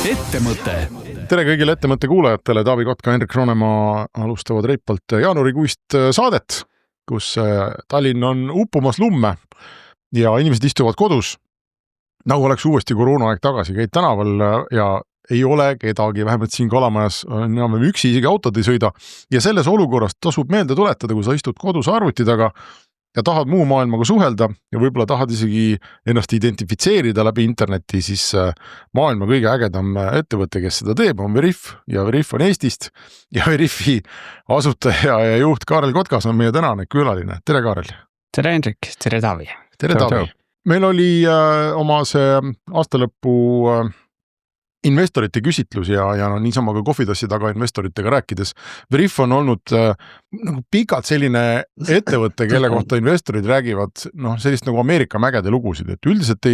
Ettevõte. Tere kõigile Ettevõtte kuulajatele, Taavi Kotka, Hendrik Roonemaa alustavad reipalt jaanuarikuist saadet, kus Tallinn on uppumas lumme ja inimesed istuvad kodus, nagu oleks uuesti koroonaaeg tagasi, käid tänaval ja ei ole kedagi, vähemalt siin Kalamajas on enam üksi, isegi autod ei sõida. Ja selles olukorras tasub meelde tuletada, kui sa istud kodus arvuti taga ja tahad muu maailmaga suhelda ja võib-olla tahad isegi ennast identifitseerida läbi interneti, siis maailma kõige ägedam ettevõte, kes seda teeb, on Veriff ja Veriff on Eestist ja Veriffi asutaja ja juht Kaarel Kotkas on meie tänane külaline. Tere Kaarel! Tere Hendrik, tere Taavi! Tere Taavi! Meil oli oma see aastalõppu investorite küsitlus ja niisama ka kohvitassi taga investoritega rääkides. Veriff on olnud nagu pikalt selline ettevõte, kelle kohta investorid räägivad sellist nagu Ameerika mägede lugusid, et üldiselt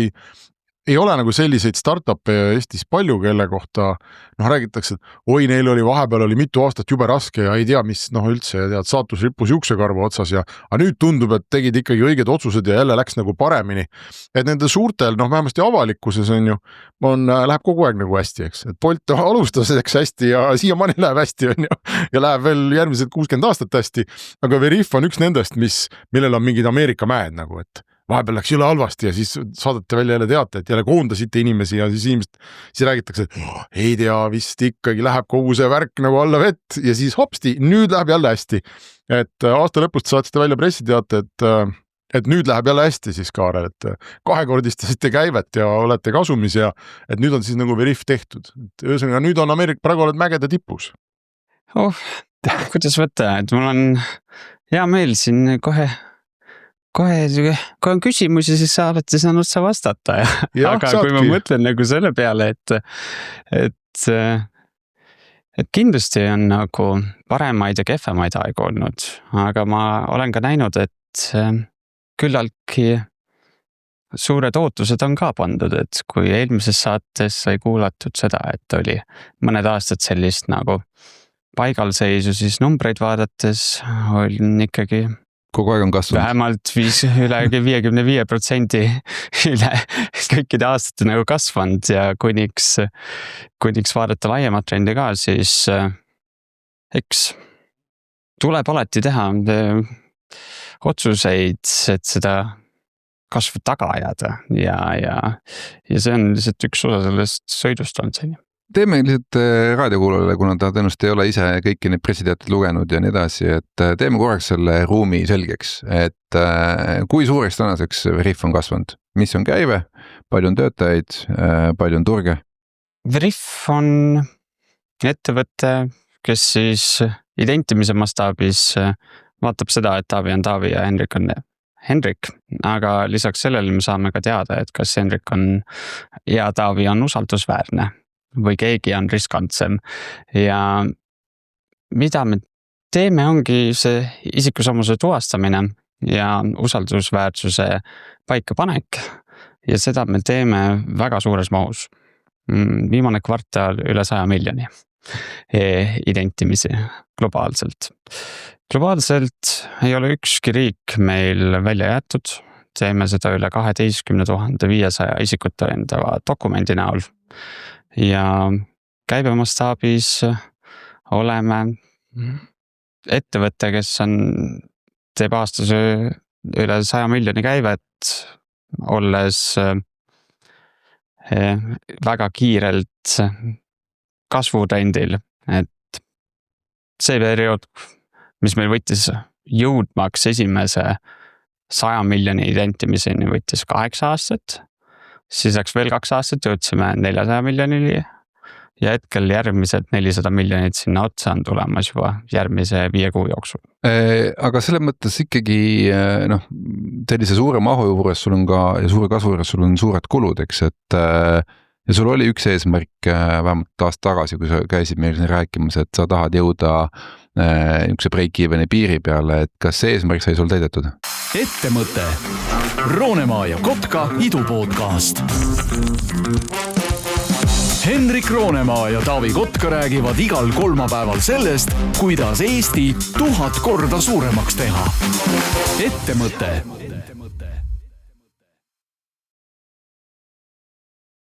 ei ole nagu selliseid startup'e Eestis palju, kelle kohta räägitakse, et oi, neil oli vahepeal mitu aastat jube raske ja ei tea, mis üldse, tead, saatus rippus juuksekarva otsas ja nüüd tundub, et tegid ikkagi õiged otsused ja jälle läks nagu paremini. Et nende suurtel, vähemasti avalikkuses läheb kogu aeg nagu hästi, eks. Et Bolt alustas hästi ja siiamaani läheb hästi ja läheb veel järgmised 60 aastat hästi, aga Veriff on üks nendest, millel on mingid Ameerika mäed nagu, et vahepeal läks üle halvasti ja siis saadate välja jälle teate, et jälle koondasite inimesi ja siis räägitakse, et ei tea, vist ikkagi läheb kogu see värk nagu alla vett ja siis hopsti, nüüd läheb jälle hästi. Et aasta lõpust saatsite välja pressiteate, et nüüd läheb jälle hästi siis Kaarel, et kahekordistasite käivet ja olete kasumis ja et nüüd on siis nagu Veriff tehtud. Ühesõnaga, nüüd on Ameerika, praegu oled mägede tipus. Kuidas võtta, et mul on hea meel siin kohe on küsimusi, siis sa olete saanud sa vastata. Aga kui ma mõtlen nagu selle peale, et kindlasti on nagu paremaid ja kehvemaid aegu olnud, aga ma olen ka näinud, et küllaltki suured ootused on ka pandud, et kui eelmises saates sai kuulatud seda, et oli mõned aastad sellist nagu paigalseisu, siis numbreid vaadates on ikkagi kogu aeg on kasvanud. Vähemalt üle 55% üle kõikide aastate nagu kasvanud ja kuniks vaadata laiemat trendi ka, siis eks tuleb alati teha otsuseid, et seda kasvu taga ajada ja see on lihtsalt üks osa sellest sõidust on see. Teeme lihtsalt raadiokuulajale, kuna ta tõenäoliselt ei ole ise kõiki neid pressiteateid lugenud ja nii edasi, et teeme korraks selle ruumi selgeks, et kui suureks tänaseks Veriff on kasvanud? Mis on käive? Palju on töötajaid? Palju on turge? Veriff on ettevõte, kes siis identimise mastaabis vaatab seda, et Taavi on Taavi ja Hendrik on Hendrik, aga lisaks sellele me saame ka teada, et kas Hendrik on ja Taavi on usaldusväärne või keegi on riskantsem ja mida me teeme ongi see isikusamuse tuvastamine ja usaldusväärsuse paikapanek ja seda me teeme väga suures mahus. Viimane kvartal üle 100 miljoni identimisi globaalselt. Globaalselt ei ole ükski riik meil välja jäetud, teeme seda üle 12 500 isikut tõendava dokumendi näol. Ja käibemastaabis oleme ettevõte, kes teeb aastas üle 100 miljoni käivet, olles väga kiirelt kasvutrendil, et see periood, mis meil võttis jõudmaks esimese 100 miljoni identimiseni võttis 8 aastat, siis läks veel 2 aastat, jõudsime 400 miljonini ja hetkel järgmised 400 miljonit sinna otsa on tulemas juba järgmise 5 kuu jooksul. Aga selle mõttes ikkagi sellise suure mahu juures sul on ka ja suure kasvu juures sul on suured kulud, eks, et ja sul oli üks eesmärk vähemalt aasta tagasi, kui sa käisid meil siin rääkimas, et sa tahad jõuda üks break-eveni piiri peale, et kas see eesmärk sai sul täidetud? Ettevõte. Roonemaa ja Kotka idupodcast. Hendrik Roonemaa ja Taavi Kotka räägivad igal kolmapäeval sellest, kuidas Eesti 1000 korda suuremaks teha. Ettevõte.